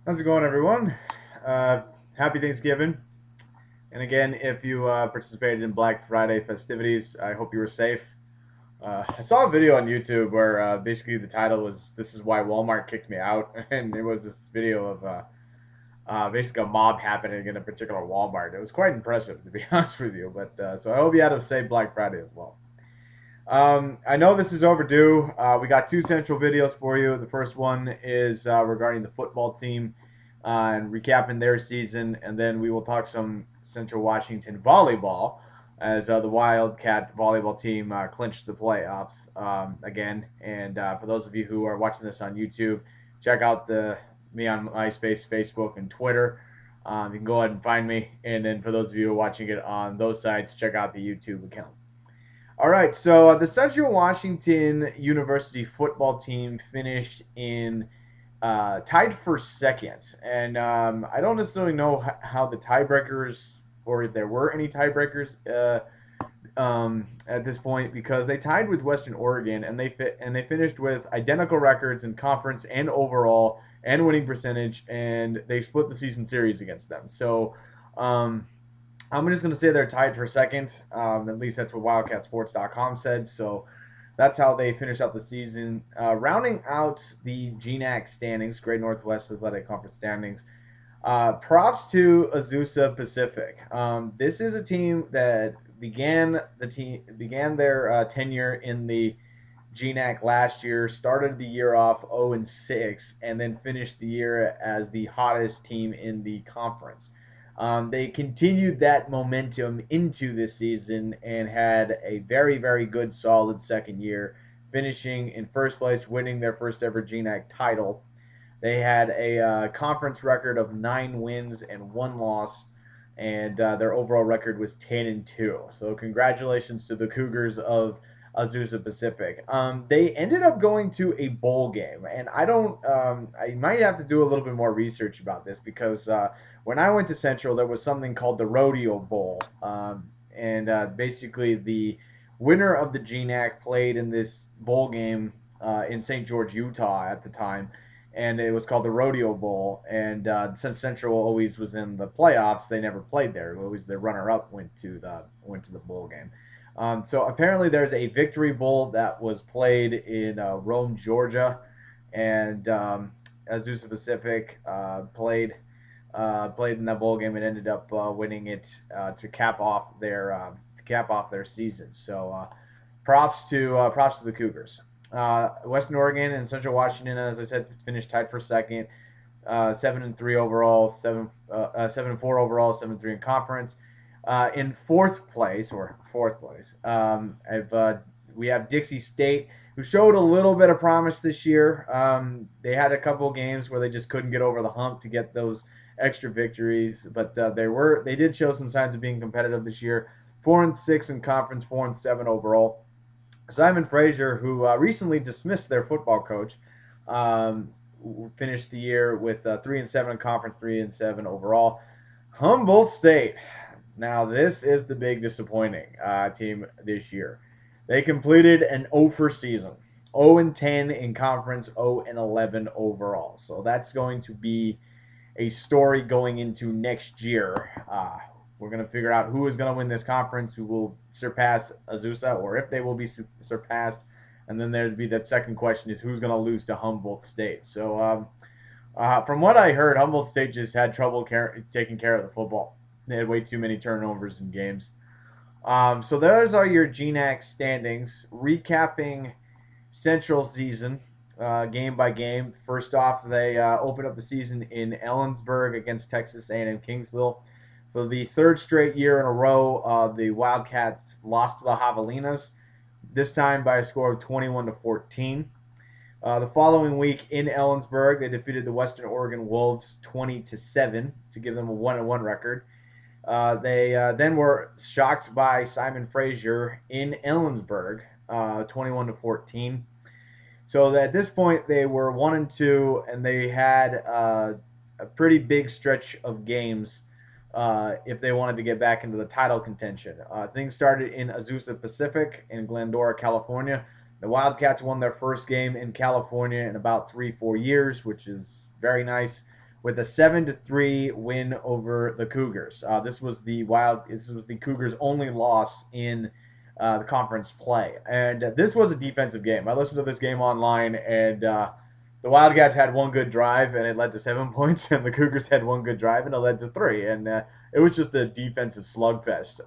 How's it going, everyone? Happy Thanksgiving. And again, if you participated in Black Friday festivities, I hope you were safe. I saw a video on YouTube where basically the title was "This is why Walmart kicked me out," and it was this video of basically a mob happening in a particular Walmart. It was quite impressive, to be honest with you. But so I hope you had a safe Black Friday as well. I know this is overdue. We got two central videos for you. The first one is regarding the football team and recapping their season, and then we will talk some Central Washington volleyball as the Wildcat volleyball team clinched the playoffs again. And for those of you who are watching this on YouTube, check out the me on MySpace, Facebook, and Twitter. You can go ahead and find me. And then for those of you who are watching it on those sites, check out the YouTube account. All right, so the Central Washington University football team finished in tied for second, and I don't necessarily know how the tiebreakers or if there were any tiebreakers at this point because they tied with Western Oregon and they finished with identical records in conference and overall and winning percentage, and they split the season series against them. So. I'm just going to say they're tied for second. At least that's what WildcatSports.com said. So that's how they finish out the season. Rounding out the GNAC standings, Great Northwest Athletic Conference standings. Props to Azusa Pacific. This is a team that began their tenure in the GNAC last year. Started the year off 0-6, and then finished the year as the hottest team in the conference. They continued that momentum into this season and had a very, very good, solid second year, finishing in first place, winning their first ever GNAC title. They had a conference record of 9 wins and 1 loss, and their overall record was 10-2. So congratulations to the Cougars of Azusa Pacific. They ended up going to a bowl game, and I don't. I might have to do a little bit more research about this because when I went to Central, there was something called the Rodeo Bowl, and basically the winner of the GNAC played in this bowl game in St. George, Utah, at the time. And it was called the Rodeo Bowl. And since Central always was in the playoffs, they never played there. Always the runner-up went to the bowl game. So apparently there's a victory bowl that was played in Rome, Georgia, and Azusa Pacific played in that bowl game and ended up winning it to cap off their season. So props to the Cougars. Western Oregon and Central Washington, as I said, finished tied for second. 7-3 overall, 7-4 overall, 7-3 in conference. In fourth place, we have Dixie State, who showed a little bit of promise this year. They had a couple games where they just couldn't get over the hump to get those extra victories, but they did show some signs of being competitive this year. 4-6 in conference, 4-7 overall. Simon Fraser, who recently dismissed their football coach, finished the year with 3-7 in conference, 3-7 overall. Humboldt State. Now, this is the big disappointing team this year. They completed an 0 season, 0-10 in conference, 0-11 overall. So that's going to be a story going into next year. We're going to figure out who is going to win this conference, who will surpass Azusa, or if they will be surpassed. And then there'd be that second question is who's going to lose to Humboldt State. So from what I heard, Humboldt State just had trouble taking care of the football. They had way too many turnovers in games. So those are your GNAC standings. Recapping Central season game by game. First off, they opened up the season in Ellensburg against Texas A&M Kingsville. For the third straight year in a row, the Wildcats lost to the Javelinas, this time by a score of 21-14. The following week in Ellensburg, they defeated the Western Oregon Wolves 20-7 to give them a 1-1 record. They then were shocked by Simon Fraser in Ellensburg, 21-14. So at this point, they were 1-2, and they had a pretty big stretch of games if they wanted to get back into the title contention. Things started in Azusa Pacific in Glendora, California. The Wildcats won their first game in California in about 3-4 years, which is very nice. with a 7-3 win over the Cougars. This was the Cougars' only loss in the conference play, and this was a defensive game. I listened to this game online, and the Wildcats had one good drive, and it led to 7 points, and the Cougars had one good drive, and it led to three, and it was just a defensive slugfest.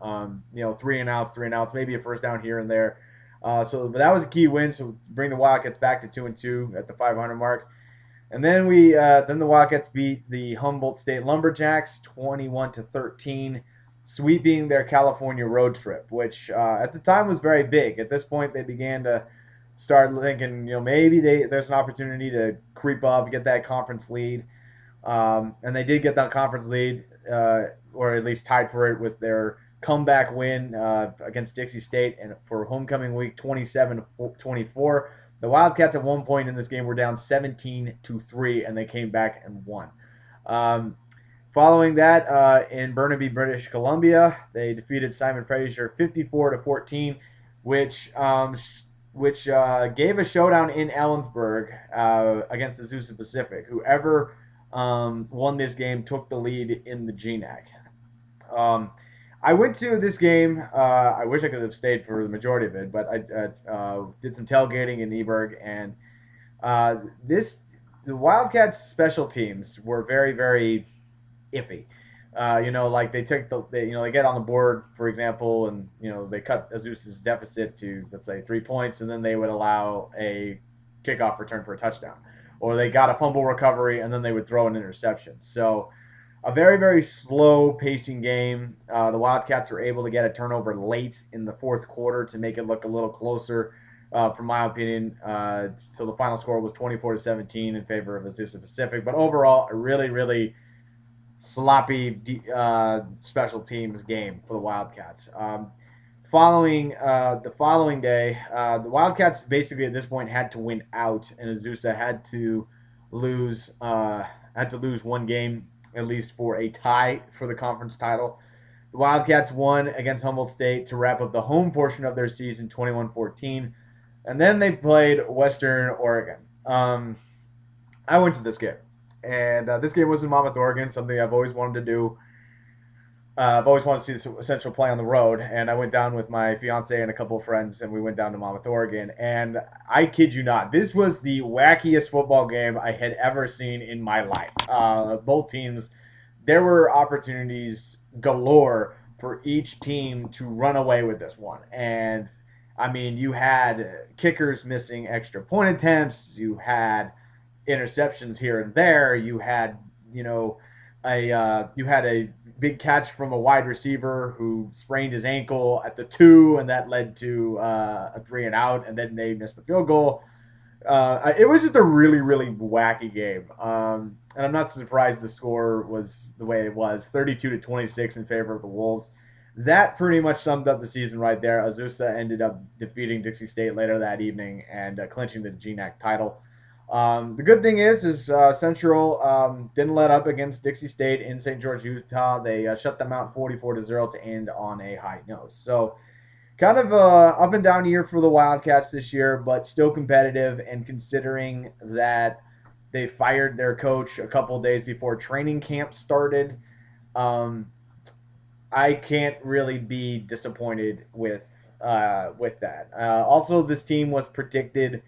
Three and outs, maybe a first down here and there. But that was a key win. So bring the Wildcats back to 2-2 at the 500 mark. And then the Wildcats beat the Humboldt State Lumberjacks 21-13, sweeping their California road trip, which at the time was very big. At this point, they began to start thinking, maybe there's an opportunity to creep up, get that conference lead, and they did get that conference lead, or at least tied for it with their comeback win against Dixie State, and for homecoming week 27-24. The Wildcats at one point in this game were down 17-3, and they came back and won. Following that, in Burnaby, British Columbia, they defeated Simon Fraser 54-14, which gave a showdown in Ellensburg against Azusa Pacific. Whoever won this game took the lead in the GNAC. I went to this game. I wish I could have stayed for the majority of it, but I did some tailgating in Eberg, and the Wildcats special teams were very, very iffy. Like they get on the board, for example, and they cut Azusa's deficit to, let's say, 3 points, and then they would allow a kickoff return for a touchdown, or they got a fumble recovery, and then they would throw an interception. So a very, very slow pacing game. The Wildcats were able to get a turnover late in the fourth quarter to make it look a little closer, from my opinion. So the final score was 24-17 in favor of Azusa Pacific. But overall, a really, really sloppy special teams game for the Wildcats. The following day, the Wildcats basically at this point had to win out, and Azusa had to lose one game at least for a tie for the conference title. The Wildcats won against Humboldt State to wrap up the home portion of their season 21-14, and then they played Western Oregon. I went to this game, and this game was in Monmouth, Oregon, something I've always wanted to do. I've always wanted to see this Central play on the road, and I went down with my fiance and a couple of friends, and we went down to Monmouth, Oregon, and I kid you not, this was the wackiest football game I had ever seen in my life. Both teams, there were opportunities galore for each team to run away with this one, and I mean, you had kickers missing extra point attempts, you had interceptions here and there, you had, a big catch from a wide receiver who sprained his ankle at the 2, and that led to a 3 and out, and then they missed the field goal. It was just a really, really wacky game. And I'm not surprised the score was the way it was, 32-26 in favor of the Wolves. That pretty much summed up the season right there. Azusa ended up defeating Dixie State later that evening and clinching the GNAC title. The good thing is Central didn't let up against Dixie State in St. George, Utah. They shut them out 44-0 to end on a high note. So kind of up and down year for the Wildcats this year, but still competitive. And considering that they fired their coach a couple days before training camp started, I can't really be disappointed with that. Also, this team was predicted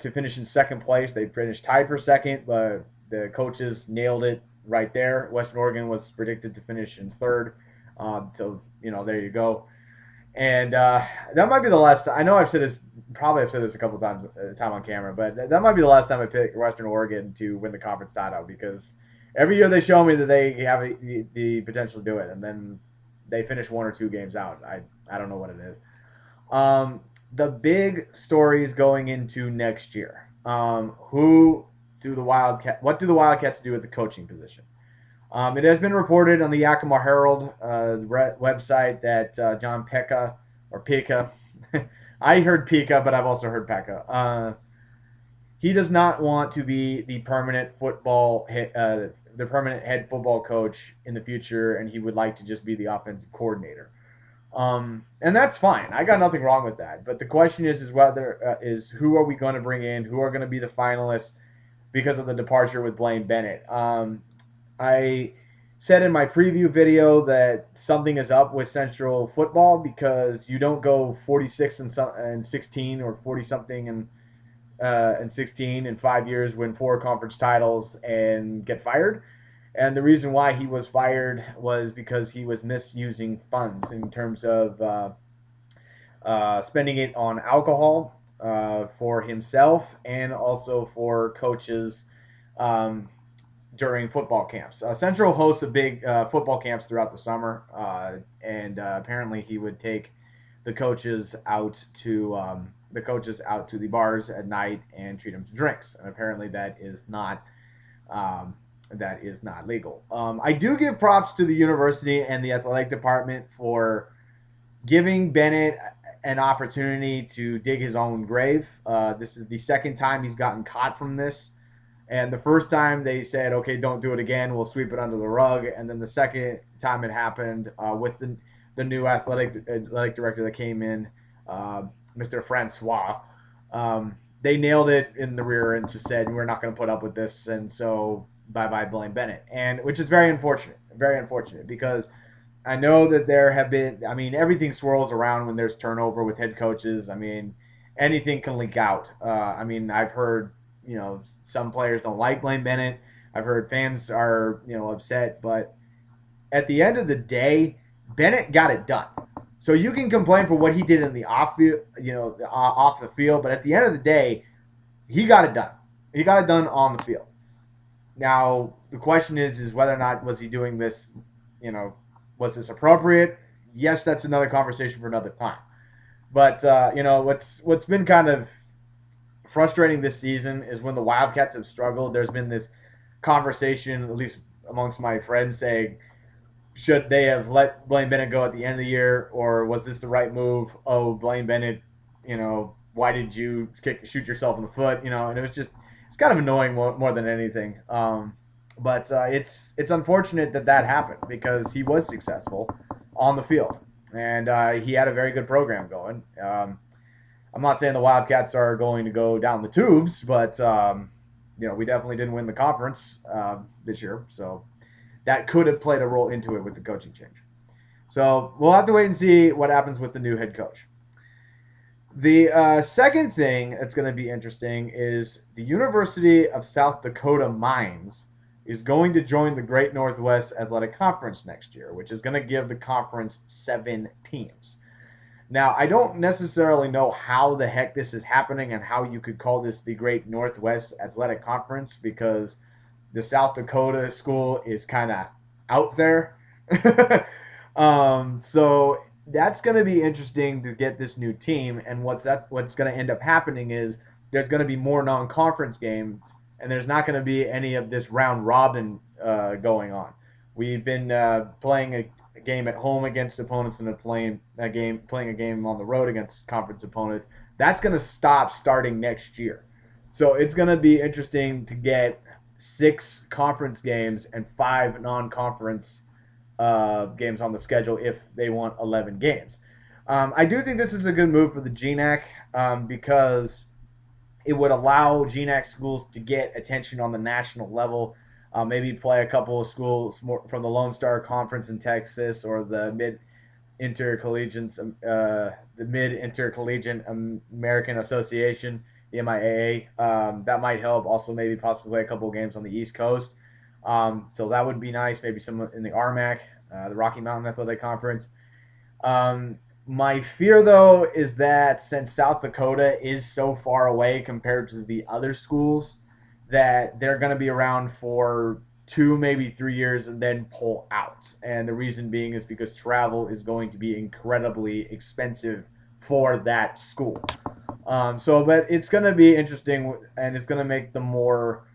to finish in second place. They finished tied for second, but the coaches nailed it right there. Western Oregon was predicted to finish in third. So, there you go. And that might be the last time. I know I've said this a couple times on camera, but that might be the last time I pick Western Oregon to win the conference title, because every year they show me that they have the potential to do it, and then they finish 1 or 2 games out. I don't know what it is. The big stories going into next year. What do the Wildcats do at the coaching position? It has been reported on the Yakima Herald website that John Pekka, or Pekka, I heard Pekka, but I've also heard Pekka. He does not want to be the permanent head football coach in the future, and he would like to just be the offensive coordinator. And that's fine. I got nothing wrong with that. But the question is whether who are we going to bring in? Who are going to be the finalists because of the departure with Blaine Bennett? I said in my preview video that something is up with Central football because you don't go 46 and 16 or 40 something and 16 in 5 years, win 4 conference titles, and get fired. And the reason why he was fired was because he was misusing funds in terms of spending it on alcohol for himself and also for coaches um, during football camps. Central hosts a big football camps throughout the summer, and apparently he would take the coaches out to the bars at night and treat them to drinks. And apparently that is not legal. I do give props to the university and the athletic department for giving Bennett an opportunity to dig his own grave. This is the second time he's gotten caught from this. And the first time they said, okay, don't do it again, we'll sweep it under the rug. And then the second time it happened with the new athletic director that came in, Mr. Francois, they nailed it in the rear and just said, we're not going to put up with this. And so bye-bye Blaine Bennett. And which is very unfortunate because I know that there have been, I mean, everything swirls around when there's turnover with head coaches. I mean, anything can leak out. I mean, I've heard, some players don't like Blaine Bennett. I've heard fans are, upset. But at the end of the day, Bennett got it done. So you can complain for what he did in the off field, off the field. But at the end of the day, he got it done. He got it done on the field. Now, the question is whether or not was he doing this, was this appropriate? Yes, that's another conversation for another time. But, what's been kind of frustrating this season is when the Wildcats have struggled, there's been this conversation, at least amongst my friends, saying, should they have let Blaine Bennett go at the end of the year, or was this the right move? Oh, Blaine Bennett, why did you shoot yourself in the foot? And it was just, it's kind of annoying more than anything. But it's unfortunate that happened because he was successful on the field, and he had a very good program going. I'm not saying the Wildcats are going to go down the tubes, but we definitely didn't win the conference this year, so that could have played a role into it with the coaching change. So we'll have to wait and see what happens with the new head coach. The second thing that's going to be interesting is the University of South Dakota Mines is going to join the Great Northwest Athletic Conference next year, which is going to give the conference 7 teams. Now, I don't necessarily know how the heck this is happening and how you could call this the Great Northwest Athletic Conference because the South Dakota school is kind of out there. So that's going to be interesting to get this new team. And what's going to end up happening is there's going to be more non-conference games, and there's not going to be any of this round robin going on. We've been playing a game at home against opponents and playing a game on the road against conference opponents. That's going to stop starting next year. So it's going to be interesting to get 6 conference games and 5 non-conference games on the schedule if they want 11 games. I do think this is a good move for the GNAC because it would allow GNAC schools to get attention on the national level. Maybe play a couple of schools from the Lone Star Conference in Texas or the Mid-Intercollegiate American Association, the MIAA. That might help. Also, maybe possibly play a couple of games on the East Coast. So that would be nice. Maybe some in the RMAC, the Rocky Mountain Athletic Conference. My fear, though, is that since South Dakota is so far away compared to the other schools, that they're going to be around for 2, maybe 3 years and then pull out. And the reason being is because travel is going to be incredibly expensive for that school. But it's going to be interesting, and it's going to make them more.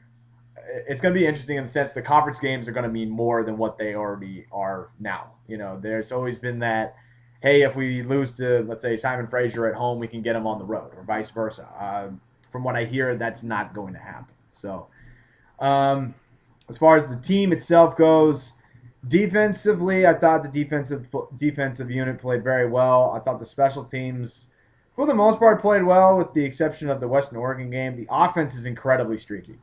It's going to be interesting in the sense the conference games are going to mean more than what they already are now. There's always been that, hey, if we lose to, let's say, Simon Fraser at home, we can get them on the road, or vice versa. From what I hear, that's not going to happen. So, as far as the team itself goes, defensively, I thought the defensive unit played very well. I thought the special teams, for the most part, played well, with the exception of the Western Oregon game. The offense is incredibly streaky.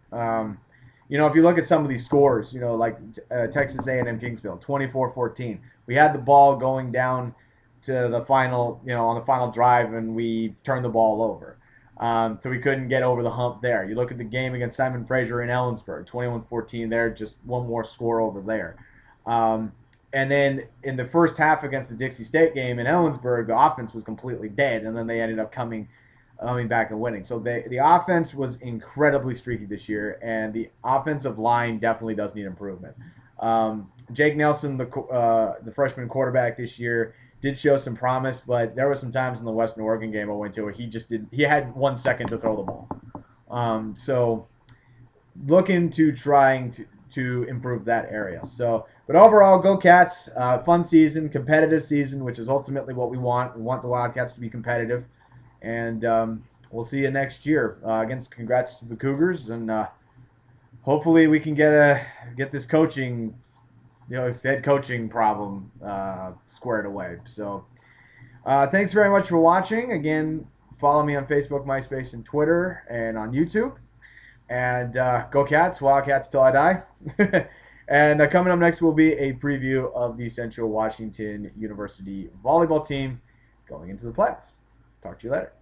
if you look at some of these scores, like Texas A&M Kingsville, 24-14. We had the ball going down to the final, on the final drive, and we turned the ball over. So we couldn't get over the hump there. You look at the game against Simon Fraser in Ellensburg, 21-14 there, just one more score over there. And then in the first half against the Dixie State game in Ellensburg, the offense was completely dead, and then they ended up coming back and winning. So the offense was incredibly streaky this year, and the offensive line definitely does need improvement. Jake Nelson, the freshman quarterback this year, did show some promise, but there were some times in the Western Oregon game I went to where he had 1 second to throw the ball. So looking to trying to improve that area. So, but overall, go Cats. Fun season, competitive season, which is ultimately what we want. We want the Wildcats to be competitive. And we'll see you next year. Again, congrats to the Cougars, and hopefully we can get this coaching, head coaching problem squared away. So, thanks very much for watching. Again, follow me on Facebook, MySpace, and Twitter, and on YouTube. And go Cats, Wildcats till I die. And coming up next will be a preview of the Central Washington University volleyball team going into the playoffs. Talk to you later.